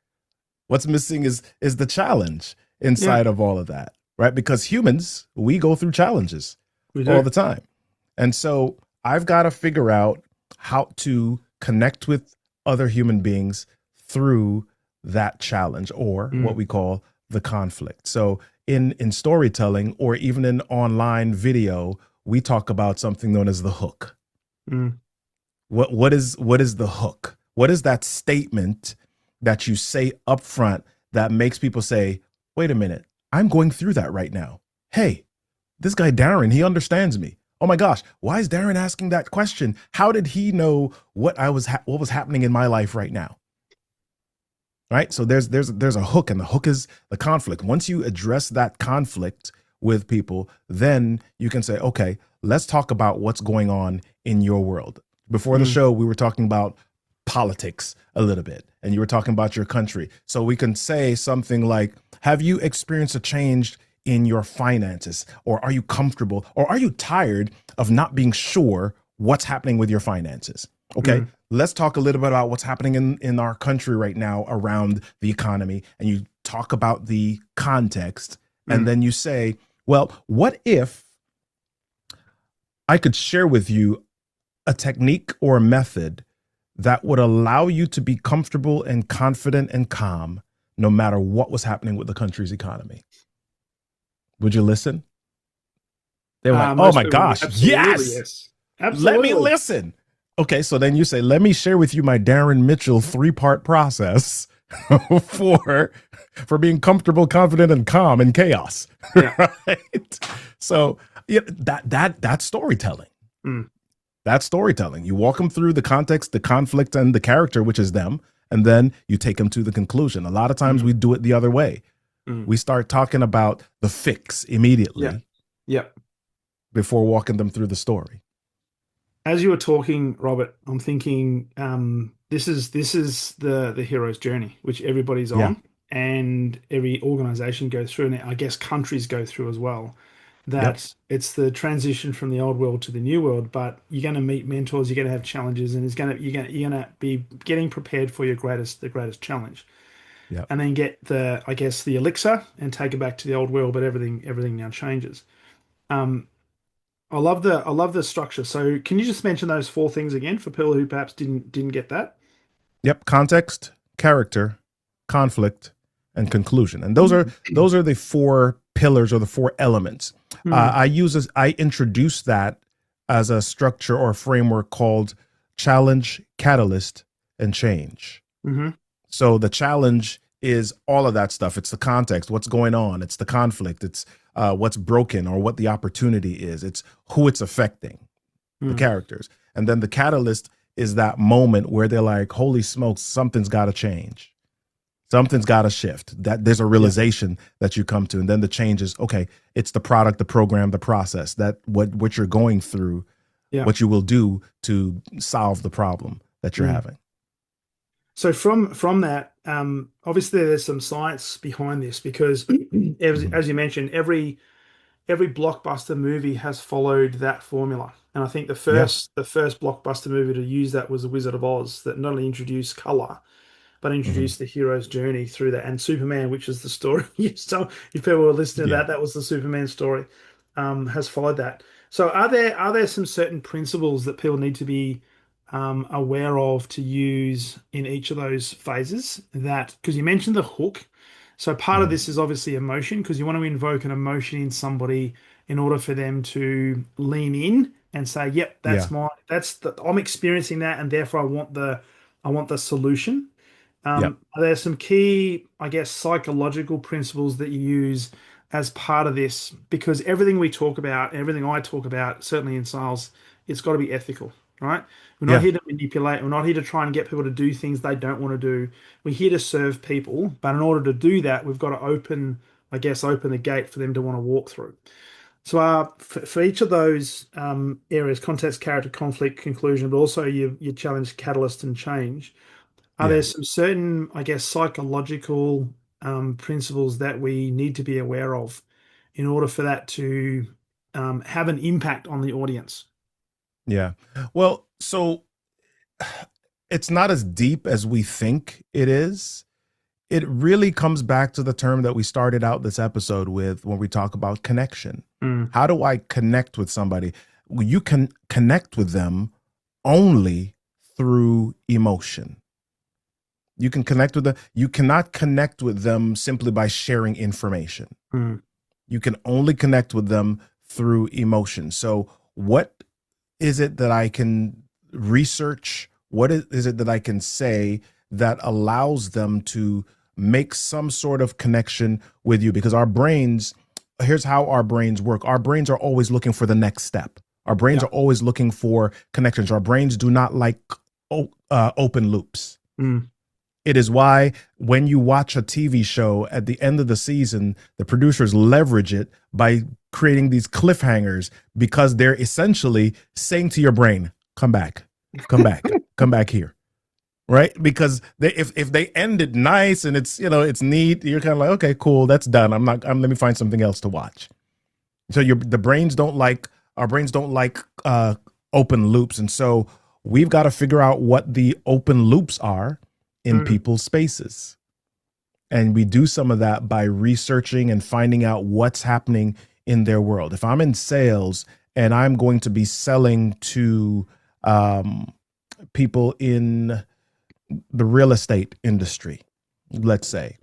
[SPEAKER 2] What's missing is the challenge
[SPEAKER 1] yeah,
[SPEAKER 2] inside of all of that, right? Because humans, we go through challenges
[SPEAKER 1] we
[SPEAKER 2] all
[SPEAKER 1] do.
[SPEAKER 2] the time. And so I've got to figure out how to connect with other human beings through that challenge or what
[SPEAKER 1] Mm,
[SPEAKER 2] we call the conflict. So in storytelling or even in online video, we talk about something known as the hook.
[SPEAKER 1] mm,
[SPEAKER 2] What is the hook? What is that statement that you say up front that makes people say, "Wait a minute, I'm going through that right now. Hey, this guy Darren, he understands me. Oh my gosh, why is Darren asking that question? How did he know what what was happening in my life right now?" Right? So there's a hook, and the hook is the conflict. Once you address that conflict with people, then you can say, "Okay, let's talk about what's going on in your world." Before the
[SPEAKER 1] mm,
[SPEAKER 2] show, we were talking about politics a little bit, and you were talking about your country. So we can say something like, have you experienced a change in your finances? Or are you comfortable? Or are you tired of not being sure what's happening with your finances? Okay,
[SPEAKER 1] mm,
[SPEAKER 2] let's talk a little bit about what's happening in our country right now around the economy. And you talk about the context, and
[SPEAKER 1] mm.
[SPEAKER 2] then you say, well, what if I could share with you a technique or a method that would allow you to be comfortable and confident and calm no matter what was happening with the country's economy? Would you listen? They were like, oh
[SPEAKER 1] Most
[SPEAKER 2] my
[SPEAKER 1] people would.
[SPEAKER 2] gosh,
[SPEAKER 1] Absolutely,
[SPEAKER 2] yes,
[SPEAKER 1] yes.
[SPEAKER 2] let me
[SPEAKER 1] Absolutely.
[SPEAKER 2] listen. Okay, so then you say, let me share with you my Darren Mitchell 3-part process for being comfortable, confident, and calm in chaos.
[SPEAKER 1] Yeah.
[SPEAKER 2] Right? So Yeah, that's storytelling.
[SPEAKER 1] Mm,
[SPEAKER 2] That's storytelling. You walk them through the context, the conflict, and the character, which is them, and then you take them to the conclusion. A lot of times
[SPEAKER 1] mm,
[SPEAKER 2] we do it the other way.
[SPEAKER 1] mm.
[SPEAKER 2] We start talking about the fix
[SPEAKER 1] Yeah.
[SPEAKER 2] immediately
[SPEAKER 1] Yeah.
[SPEAKER 2] before walking them through the story.
[SPEAKER 1] As you were talking, Robert, I'm thinking this is the hero's journey, which everybody's
[SPEAKER 2] Yeah.
[SPEAKER 1] on, and every organization goes through, and I guess countries go through as well.
[SPEAKER 2] Yep.
[SPEAKER 1] That it's the transition from the old world to the new world, but you're going to meet mentors, you're going to have challenges, and you're going to be getting prepared for the greatest challenge,
[SPEAKER 2] Yep.
[SPEAKER 1] and then get the I guess the elixir and take it back to the old world, but everything now changes. Um, I love the structure. So can you just mention those four things again for people who perhaps didn't get that?
[SPEAKER 2] Yep. Context, character, conflict, and conclusion. And those are the four pillars or the four elements.
[SPEAKER 1] Mm,
[SPEAKER 2] I introduce that as a structure or framework called challenge, catalyst, and change.
[SPEAKER 1] hmm
[SPEAKER 2] So the challenge is all of that stuff. It's the context, what's going on. It's the conflict. It's what's broken or what the opportunity is. It's who it's affecting, the
[SPEAKER 1] mm,
[SPEAKER 2] characters. And then the catalyst is that moment where they're like, holy smokes, something's got to change. Something's got to shift. That there's a
[SPEAKER 1] yeah,
[SPEAKER 2] realization that you come to. And then the change is, okay, it's the product, the program, the process, that what you're going through,
[SPEAKER 1] yeah.
[SPEAKER 2] what you will do to solve the problem that you're
[SPEAKER 1] Mm.
[SPEAKER 2] having.
[SPEAKER 1] So from that, obviously there's some science behind this because
[SPEAKER 2] Mhm.
[SPEAKER 1] as you mentioned, every blockbuster movie has followed that formula. And I think the
[SPEAKER 2] Yeah.
[SPEAKER 1] first blockbuster movie to use that was The Wizard of Oz, that not only introduced color, but
[SPEAKER 2] Hmm.
[SPEAKER 1] introduced the hero's journey through that. And Superman, which is the story. So if people were listening to
[SPEAKER 2] Yeah.
[SPEAKER 1] that, that was the Superman story, has followed that. So are there some certain principles that people need to be aware of to use in each of those phases? That because you mentioned the hook. So part of
[SPEAKER 2] Hmm.
[SPEAKER 1] this is obviously emotion because you want to invoke an emotion in somebody in order for them to lean in and say, "Yep,
[SPEAKER 2] Yeah.
[SPEAKER 1] I'm experiencing that, and therefore I want the solution."
[SPEAKER 2] Yep.
[SPEAKER 1] Are there some key, I guess, psychological principles that you use as part of this? Because everything we talk about, everything I talk about, certainly in sales, it's got to be ethical, right? We're not
[SPEAKER 2] Yeah.
[SPEAKER 1] here to manipulate. We're not here to try and get people to do things they don't want to do. We're here to serve people. But in order to do that, we've got to open the gate for them to want to walk through. So for each of those areas, context, character, conflict, conclusion, but also your challenge, catalyst, and change, are there
[SPEAKER 2] Yeah.
[SPEAKER 1] some certain, I guess, psychological principles that we need to be aware of in order for that to have an impact on the audience?
[SPEAKER 2] Yeah. Well, so it's not as deep as we think it is. It really comes back to the term that we started out this episode with when we talk about connection.
[SPEAKER 1] Mm,
[SPEAKER 2] How do I connect with somebody? Well, you can connect with them only through emotion. You can connect with them. You cannot connect with them simply by sharing information.
[SPEAKER 1] mm,
[SPEAKER 2] You can only connect with them through emotion. So, what is it that I can research? What is it that I can say that allows them to make some sort of connection with you? Because our brains, here's how our brains work. Our brains are always looking for the next step. Our brains
[SPEAKER 1] yeah.
[SPEAKER 2] are always looking for connections. Our brains do not like open loops.
[SPEAKER 1] Mm,
[SPEAKER 2] It is why when you watch a TV show at the end of the season, the producers leverage it by creating these cliffhangers because they're essentially saying to your brain, come back, come back, come back here. Right? Because if they end it nice and it's neat, you're kind of like, okay, cool, that's done. Let me find something else to watch. So the brains don't like our brains don't like open loops. And so we've got to figure out what the open loops are in
[SPEAKER 1] mm,
[SPEAKER 2] people's spaces. And we do some of that by researching and finding out what's happening in their world. If I'm in sales and I'm going to be selling to people in the real estate industry, let's say,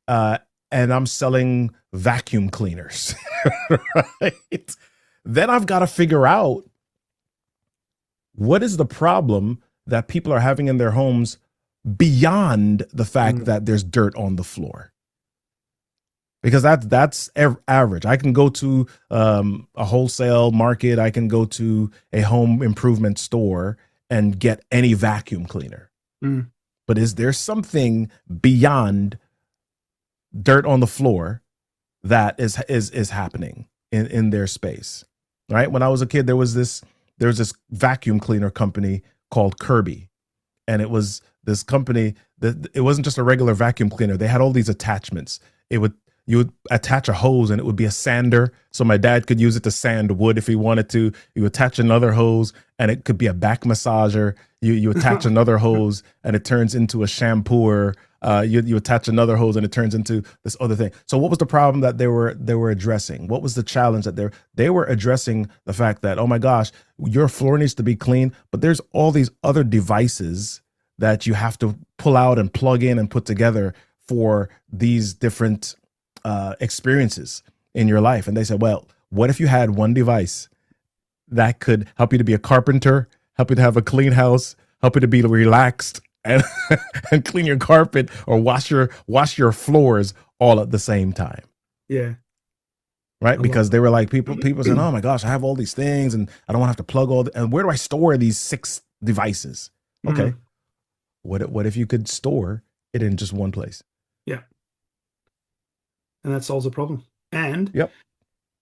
[SPEAKER 2] uh, and I'm selling vacuum cleaners, right? Then I've got to figure out what is the problem that people are having in their homes beyond the fact
[SPEAKER 1] mm,
[SPEAKER 2] that there's dirt on the floor. because that's average. I can go to a wholesale market. I can go to a home improvement store and get any vacuum cleaner.
[SPEAKER 1] Mm.
[SPEAKER 2] But is there something beyond dirt on the floor that is happening in their space? Right. When I was a kid, there was this vacuum cleaner company called Kirby, and it was this company that it wasn't just a regular vacuum cleaner. They had all these attachments. It would You would attach a hose and it would be a sander, so my dad could use it to sand wood if he wanted to. You attach another hose and it could be a back massager. You attach another hose and it turns into a shampooer. You attach another hose and it turns into this other thing. So what was the problem that they were addressing? What was the challenge that they were addressing? The fact that, oh my gosh, your floor needs to be clean, but there's all these other devices that you have to pull out and plug in and put together for these different experiences in your life. And they said, well, what if you had one device that could help you to be a carpenter, help you to have a clean house, help you to be relaxed and and clean your carpet or wash your floors all at the same time.
[SPEAKER 1] Yeah,
[SPEAKER 2] Right?
[SPEAKER 1] I love
[SPEAKER 2] Because they were like, people saying, oh my gosh, I have all these things and I don't want to have to plug and where do I store these 6 devices? Okay.
[SPEAKER 1] Mm.
[SPEAKER 2] What if you could store it in just one place?
[SPEAKER 1] Yeah, and that solves the problem. And
[SPEAKER 2] Yep.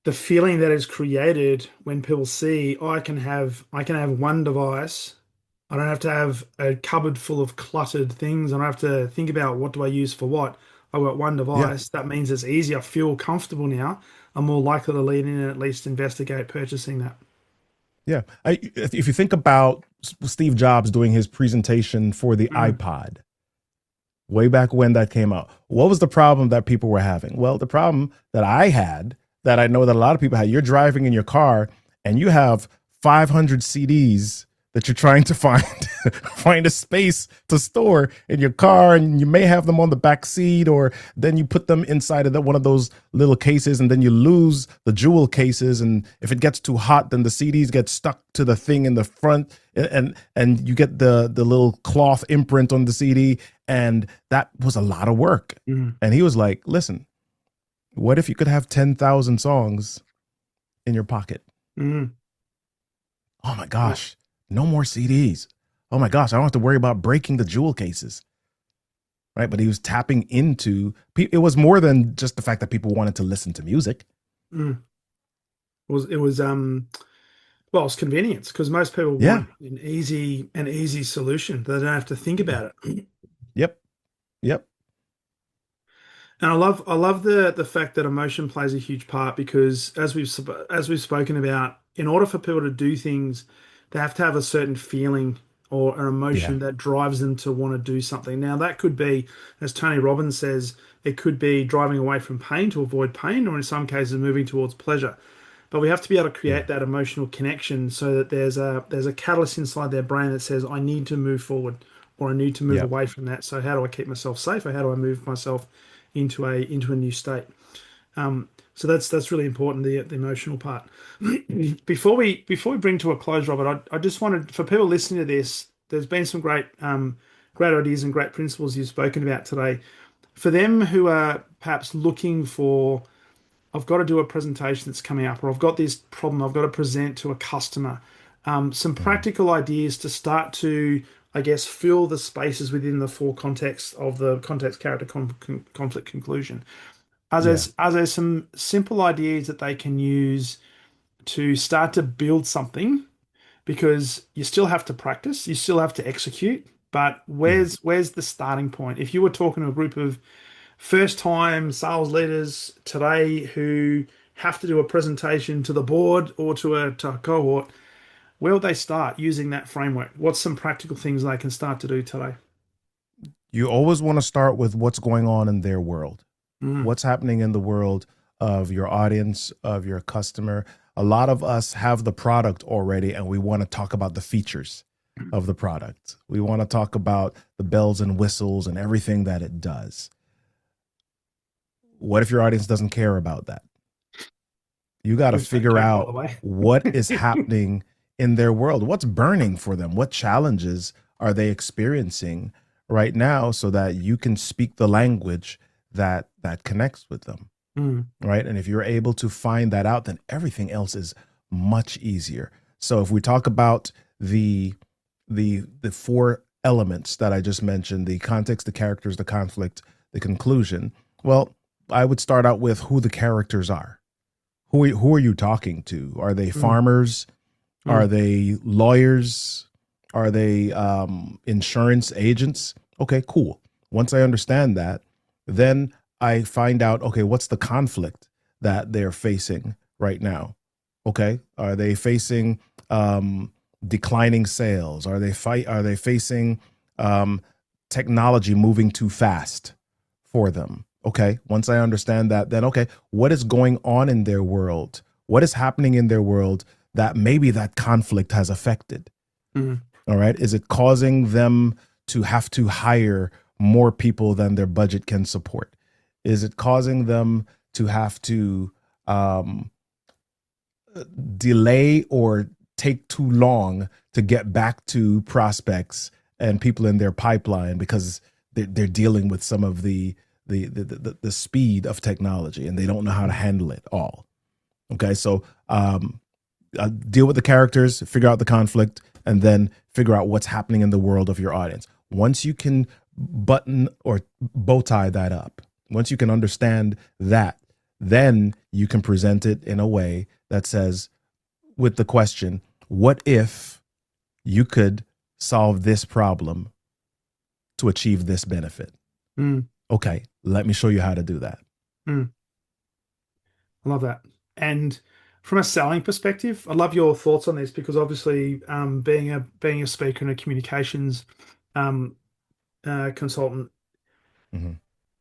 [SPEAKER 1] the feeling that is created when people see, oh, I can have one device. I don't have to have a cupboard full of cluttered things. I don't have to think about what do I use for what. I've got one
[SPEAKER 2] Yeah.
[SPEAKER 1] device. That means it's easier. I feel comfortable now. I'm more likely to lean in and at least investigate purchasing that.
[SPEAKER 2] Yeah. If you think about Steve Jobs doing his presentation for the
[SPEAKER 1] Mm,
[SPEAKER 2] iPod, way back when that came out, what was the problem that people were having? Well, the problem that I had, that I know that a lot of people had, you're driving in your car and you have 500 CDs that you're trying to find find a space to store in your car, and you may have them on the back seat, or then you put them inside of one of those little cases, and then you lose the jewel cases, and if it gets too hot then the CDs get stuck to the thing in the front, and you get the little cloth imprint on the CD, and that was a lot of work.
[SPEAKER 1] mm,
[SPEAKER 2] And he was like, listen, what if you could have 10,000 songs in your pocket?
[SPEAKER 1] mm.
[SPEAKER 2] Oh my gosh, no more CDs. Oh my gosh, I don't have to worry about breaking the jewel cases. Right. But he was tapping into it was more than just the fact that people wanted to listen to music.
[SPEAKER 1] Mm. It was well, it's convenience because most people
[SPEAKER 2] Yeah.
[SPEAKER 1] want an easy solution. They don't have to think about it.
[SPEAKER 2] Yep. Yep.
[SPEAKER 1] And I love the fact that emotion plays a huge part because as we've spoken about, in order for people to do things, they have to have a certain feeling or an
[SPEAKER 2] Yeah.
[SPEAKER 1] emotion that drives them to want to do something. Now that could be, as Tony Robbins says, it could be driving away from pain to avoid pain, or in some cases moving towards pleasure. But we have to be able to
[SPEAKER 2] Yeah.
[SPEAKER 1] create that emotional connection so that there's a catalyst inside their brain that says, I need to move forward or I need to move
[SPEAKER 2] Yep.
[SPEAKER 1] away from that. So how do I keep myself safe or how do I move myself into a new state? So that's really important, the emotional part. Before we bring to a close, Robert, I just wanted for people listening to this, there's been some great ideas and great principles you've spoken about today. For them who are perhaps looking for, I've got to do a presentation that's coming up, or I've got this problem I've got to present to a customer. Some
[SPEAKER 2] Mhm.
[SPEAKER 1] practical ideas to start to, I guess, fill the spaces within the four contexts of the context, character, conflict, conclusion.
[SPEAKER 2] Yeah.
[SPEAKER 1] Are there some simple ideas that they can use to start to build something? Because you still have to practice, you still have to execute, but
[SPEAKER 2] Mhm.
[SPEAKER 1] where's the starting point? If you were talking to a group of first time sales leaders today who have to do a presentation to the board or to a cohort, where would they start using that framework? What's some practical things they can start to do today?
[SPEAKER 2] You always want to start with what's going on in their world.
[SPEAKER 1] Mm,
[SPEAKER 2] What's happening in the world of your audience, of your customer. A lot of us have the product already, and we want to talk about the features of the product. We want to talk about the bells and whistles and everything that it does. What if your audience doesn't care about that? You got to
[SPEAKER 1] which they
[SPEAKER 2] figure
[SPEAKER 1] don't, by the
[SPEAKER 2] out
[SPEAKER 1] way.
[SPEAKER 2] what is happening in their world. What's burning for them? What challenges are they experiencing right now so that you can speak the language that connects with them?
[SPEAKER 1] Mm,
[SPEAKER 2] right? And if you're able to find that out, then everything else is much easier. So if we talk about the the four elements that I just mentioned, the context, the characters, the conflict, the conclusion, well, I would start out with who the characters are. Who are you talking to? Are they
[SPEAKER 1] mm,
[SPEAKER 2] farmers? Are
[SPEAKER 1] mm,
[SPEAKER 2] they lawyers? Are they insurance agents? Okay, cool. Once I understand that, then I find out, okay, what's the conflict that they're facing right now? Okay, are they facing declining sales? Are they facing um, technology moving too fast for them? Okay, once I understand that, then okay, what is going on in their world? What is happening in their world that maybe that conflict has affected?
[SPEAKER 1] mm,
[SPEAKER 2] All right. Is it causing them to have to hire more people than their budget can support? Is it causing them to have to um, delay or take too long to get back to prospects and people in their pipeline because they're dealing with some of the speed of technology and they don't know how to
[SPEAKER 1] mm,
[SPEAKER 2] handle it all? Okay, so deal with the characters, figure out the conflict, and then figure out what's happening in the world of your audience. Once you can button or bow tie that up, once you can understand that, then you can present it in a way that says, with the question, what if you could solve this problem to achieve this benefit?
[SPEAKER 1] mm,
[SPEAKER 2] Okay, let me show you how to do that.
[SPEAKER 1] mm. I love that. And from a selling perspective, I love your thoughts on this because obviously, being a speaker and a communications um, consultant,
[SPEAKER 2] Mm-hmm.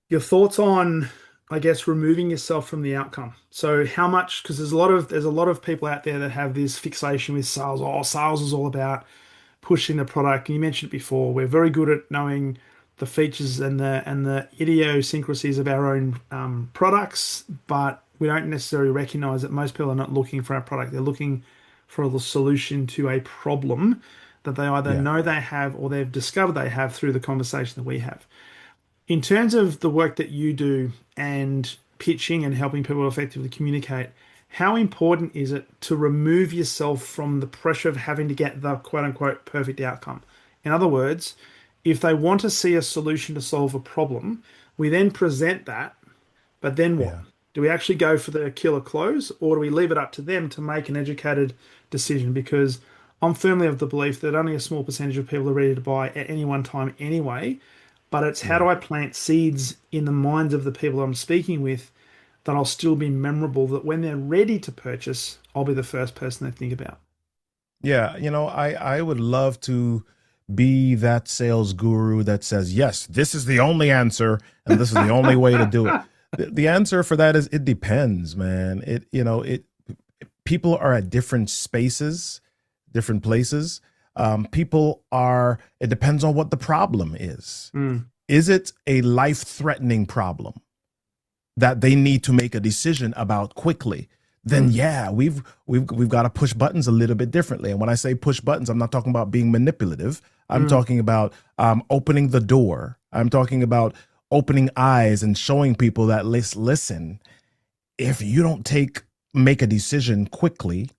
[SPEAKER 1] your thoughts on, I guess, removing yourself from the outcome. So how much, because there's a lot of people out there that have this fixation with sales. Oh, sales is all about pushing the product. And you mentioned it before. We're very good at knowing the features and the idiosyncrasies of our own products, but we don't necessarily recognize that most people are not looking for our product. They're looking for a solution to a problem that they either
[SPEAKER 2] Yeah.
[SPEAKER 1] know they have or they've discovered they have through the conversation that we have. In terms of the work that you do and pitching and helping people effectively communicate, how important is it to remove yourself from the pressure of having to get the quote unquote perfect outcome? In other words, if they want to see a solution to solve a problem, we then present that, but then what?
[SPEAKER 2] Yeah.
[SPEAKER 1] Do we actually go for the killer close or do we leave it up to them to make an educated decision? Because I'm firmly of the belief that only a small percentage of people are ready to buy at any one time anyway. But it's how
[SPEAKER 2] Yeah.
[SPEAKER 1] do I plant seeds in the minds of the people I'm speaking with that I'll still be memorable, that when they're ready to purchase, I'll be the first person they think about.
[SPEAKER 2] Yeah, I would love to be that sales guru that says, "Yes, this is the only answer and this is the only way to do it." The answer for that is it depends, man. It people are at different spaces, different places. People are it depends on what the problem is.
[SPEAKER 1] Mm,
[SPEAKER 2] Is it a life-threatening problem that they need to make a decision about quickly? Then
[SPEAKER 1] mm,
[SPEAKER 2] yeah, we've got to push buttons a little bit differently. And when I say push buttons, I'm not talking about being manipulative. I'm
[SPEAKER 1] mm,
[SPEAKER 2] talking about opening the door. I'm talking about opening eyes and showing people that listen, if you don't make a decision quickly,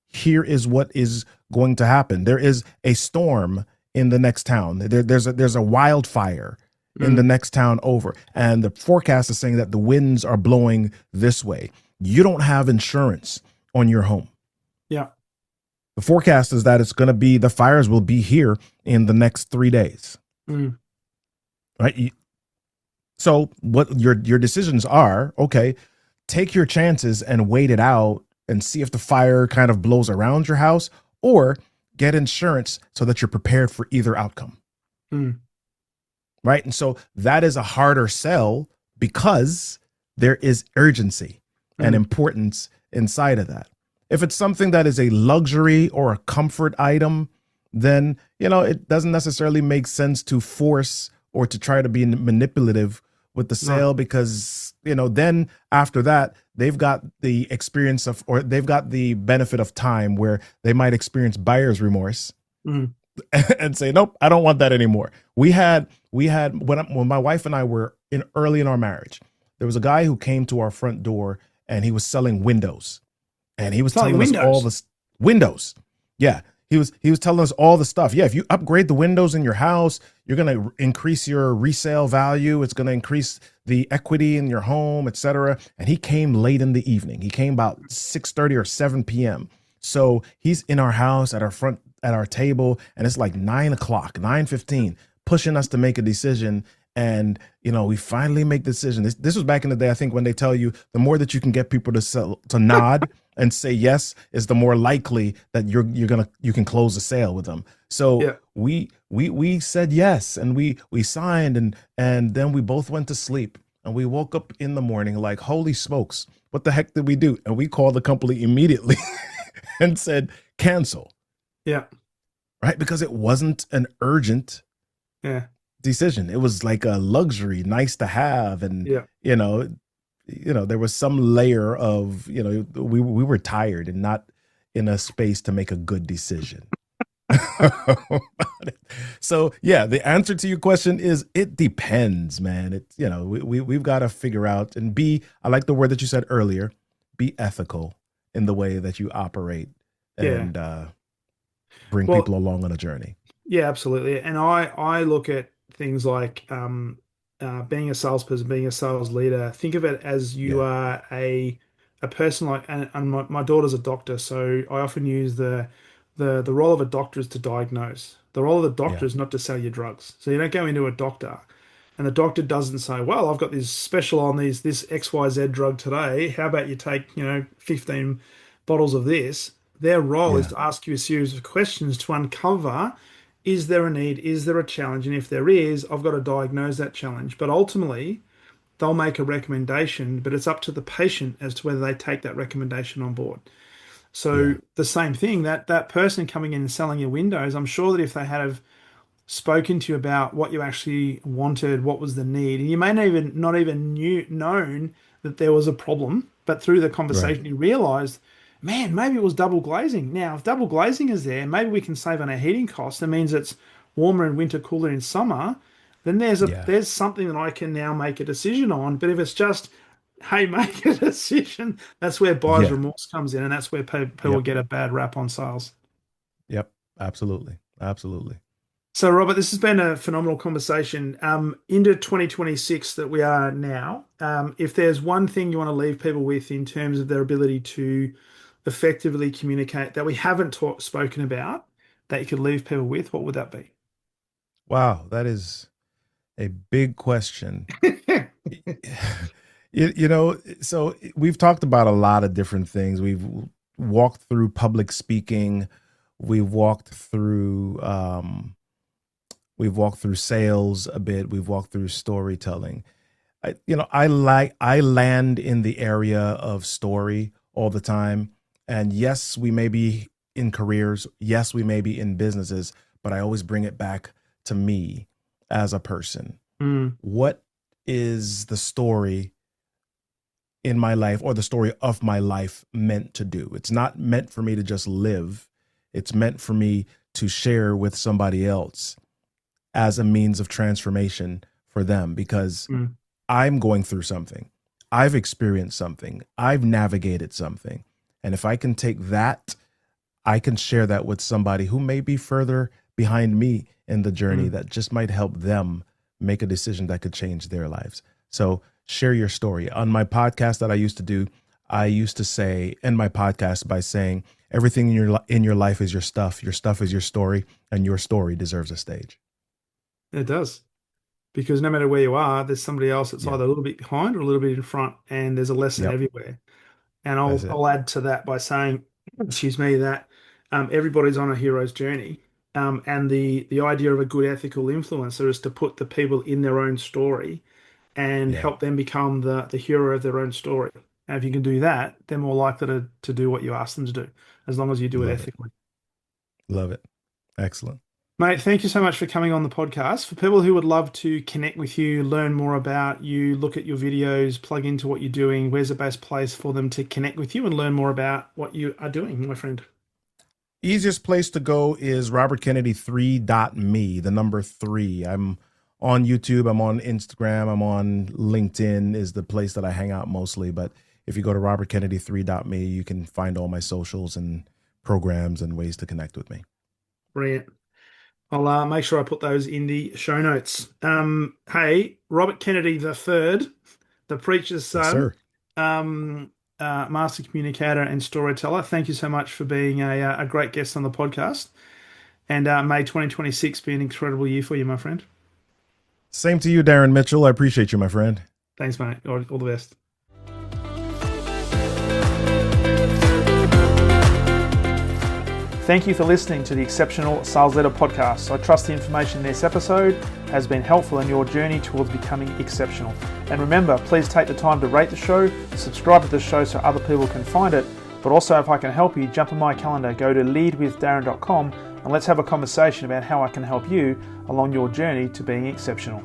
[SPEAKER 2] here is what is going to happen. There is a storm in the next town. There's a wildfire in the
[SPEAKER 1] mm.
[SPEAKER 2] next town over, and the forecast is saying that the winds are blowing this way. You don't have insurance on your home.
[SPEAKER 1] Yeah.
[SPEAKER 2] The forecast is that it's going to be the fires will be here in the next 3 days,
[SPEAKER 1] Mm,
[SPEAKER 2] right? So what your decisions are? Okay, take your chances and wait it out and see if the fire kind of blows around your house, or get insurance so that you're prepared for either outcome,
[SPEAKER 1] mm,
[SPEAKER 2] right? And so that is a harder sell because there is urgency and
[SPEAKER 1] mm,
[SPEAKER 2] importance inside of that. If it's something that is a luxury or a comfort item, then it doesn't necessarily make sense to force or to try to be manipulative with the
[SPEAKER 1] no.
[SPEAKER 2] sale, because then after that they've got the experience of, or they've got the benefit of time where they might experience buyer's remorse
[SPEAKER 1] Mm,
[SPEAKER 2] and say, nope, I don't want that anymore. We had when my wife and I were in early in our marriage, there was a guy who came to our front door and he was selling windows, and he was
[SPEAKER 1] Selling
[SPEAKER 2] telling us all
[SPEAKER 1] windows.
[SPEAKER 2] the windows. Yeah, he was telling us all the stuff. Yeah, if you upgrade the windows in your house, you're going to increase your resale value. It's going to increase the equity in your home, etc. And he came late in the evening. He came about 6:30 or 7 p.m. So he's in our house at our table, and it's like 9 o'clock, 9:15, pushing us to make a decision. And we finally make the decision. This was back in the day, I think, when they tell you the more that you can get people to nod and say yes is the more likely that you can close the sale with them. So
[SPEAKER 1] Yeah.
[SPEAKER 2] we said yes, and we signed, and then we both went to sleep, and we woke up in the morning like, holy smokes, what the heck did we do? And we called the company immediately and said cancel,
[SPEAKER 1] Yeah.
[SPEAKER 2] right? Because it wasn't an urgent
[SPEAKER 1] Yeah.
[SPEAKER 2] decision. It was like a luxury, nice to have, and
[SPEAKER 1] Yeah.
[SPEAKER 2] you know, there was some layer of we were tired and not in a space to make a good decision. So yeah, the answer to your question is it depends, man. It's we've got to figure out and be. I like the word that you said earlier. Be ethical in the way that you operate
[SPEAKER 1] Yeah.
[SPEAKER 2] and bring
[SPEAKER 1] Well,
[SPEAKER 2] people along on a journey.
[SPEAKER 1] yeah, absolutely. And I look at things like being a salesperson, being a sales leader. Think of it as you
[SPEAKER 2] Yeah,
[SPEAKER 1] are a person like, and my daughter's a doctor, so I often use the role of a doctor is to diagnose. The role of the doctor
[SPEAKER 2] yeah,
[SPEAKER 1] is not to sell you drugs. So you don't go into a doctor, and the doctor doesn't say, "Well, I've got this special on this XYZ drug today. How about you take 15 bottles of this?" Their role is
[SPEAKER 2] yeah,
[SPEAKER 1] to ask you a series of questions to uncover, is there a need? Is there a challenge? And if there is, I've got to diagnose that challenge. But ultimately, they'll make a recommendation, but it's up to the patient as to whether they take that recommendation on board. So
[SPEAKER 2] yeah,
[SPEAKER 1] the same thing, that person coming in and selling you windows, I'm sure that if they had have spoken to you about what you actually wanted, what was the need, and you may not even known that there was a problem, but through the
[SPEAKER 2] right.
[SPEAKER 1] conversation you realized, man, maybe it was double glazing. Now, if double glazing is there, maybe we can save on our heating costs. That means it's warmer in winter, cooler in summer. Then
[SPEAKER 2] Yeah,
[SPEAKER 1] there's something that I can now make a decision on. But if it's just, hey, make a decision, that's where buyer's
[SPEAKER 2] yeah,
[SPEAKER 1] remorse comes in, and that's where people
[SPEAKER 2] yep,
[SPEAKER 1] get a bad rap on sales.
[SPEAKER 2] yep, absolutely, absolutely.
[SPEAKER 1] So, Robert, this has been a phenomenal conversation. Into 2026 that we are now, if there's one thing you want to leave people with in terms of their ability to effectively communicate that we haven't spoken about, that you could leave people with, what would that be?
[SPEAKER 2] Wow, that is a big question. So we've talked about a lot of different things. We've walked through public speaking. We've walked through sales a bit. We've walked through storytelling. I land in the area of story all the time. And yes, we may be in careers. Yes, we may be in businesses, but I always bring it back to me as a person.
[SPEAKER 1] Mm,
[SPEAKER 2] What is the story in my life or the story of my life meant to do? It's not meant for me to just live. It's meant for me to share with somebody else as a means of transformation for them because
[SPEAKER 1] mm,
[SPEAKER 2] I'm going through something. I've experienced something. I've navigated something. And if I can take that, I can share that with somebody who may be further behind me in the journey
[SPEAKER 1] mm.
[SPEAKER 2] that just might help them make a decision that could change their lives. So share your story. On my podcast that I used to do, I used to say end my podcast by saying everything in your life is your stuff. Your stuff is your story, and your story deserves a stage.
[SPEAKER 1] It does. Because no matter where you are, there's somebody else that's
[SPEAKER 2] Yeah.
[SPEAKER 1] either a little bit behind or a little bit in front, and there's a lesson
[SPEAKER 2] Yep.
[SPEAKER 1] everywhere. And
[SPEAKER 2] That's
[SPEAKER 1] I'll
[SPEAKER 2] it.
[SPEAKER 1] I'll add to that by saying, excuse me, that everybody's on a hero's journey. And the idea of a good ethical influencer is to put the people in their own story and
[SPEAKER 2] Yeah.
[SPEAKER 1] help them become the hero of their own story. And if you can do that, they're more likely to do what you ask them to do, as long as you do it
[SPEAKER 2] Love it.
[SPEAKER 1] ethically.
[SPEAKER 2] Love it. Excellent.
[SPEAKER 1] Mate, thank you so much for coming on the podcast. For people who would love to connect with you, learn more about you, look at your videos, plug into what you're doing, where's the best place for them to connect with you and learn more about what you are doing, my friend?
[SPEAKER 2] Easiest place to go is robertkennedy3.me, the number 3. I'm on YouTube, I'm on Instagram, I'm on LinkedIn is the place that I hang out mostly. But if you go to robertkennedy3.me, you can find all my socials and programs and ways to connect with me.
[SPEAKER 1] Brilliant. I'll make sure I put those in the show notes. Hey, Robert Kennedy the third, the preacher's
[SPEAKER 2] Yes,
[SPEAKER 1] son,
[SPEAKER 2] sir.
[SPEAKER 1] master communicator and storyteller. Thank you so much for being a great guest on the podcast. And may 2026 be an incredible year for you, my friend.
[SPEAKER 2] Same to you, Darren Mitchell. I appreciate you, my friend.
[SPEAKER 1] Thanks, mate. All the best. Thank you for listening to the Exceptional Sales Leader Podcast. I trust the information in this episode has been helpful in your journey towards becoming exceptional. And remember, please take the time to rate the show, subscribe to the show so other people can find it. But also, if I can help you, jump on my calendar, go to leadwithdarren.com and let's have a conversation about how I can help you along your journey to being exceptional.